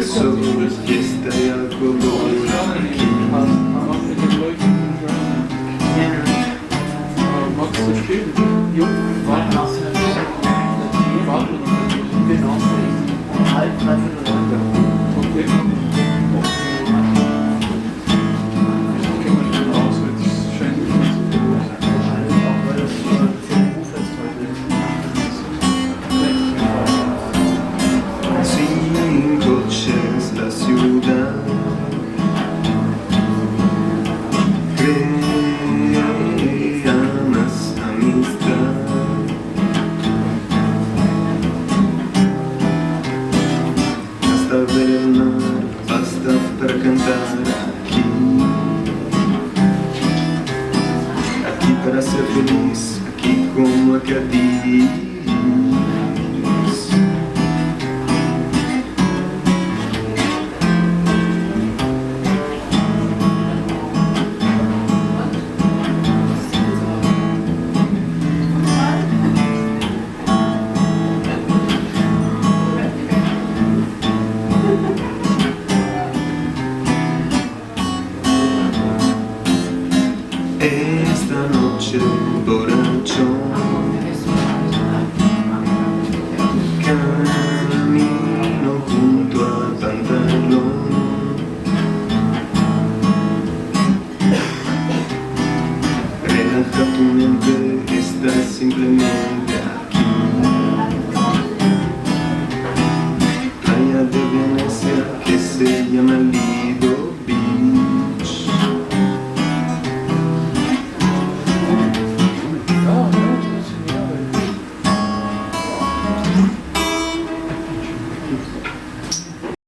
sol que está a color aquí. Magst du spielen? Jo. Genau. Halb, dreiviertel Runde. Okay. Ich gehe mal schnell raus, weil es scheint nicht mehr zu tun. Wahrscheinlich auch, weil das so ein bisschen Rufest heute ist. Sin coches la ciudad crea más amistad. Basta ver el mar, basta para cantar aquí. Aquí para ser feliz, aquí como a Cádiz. Esta noche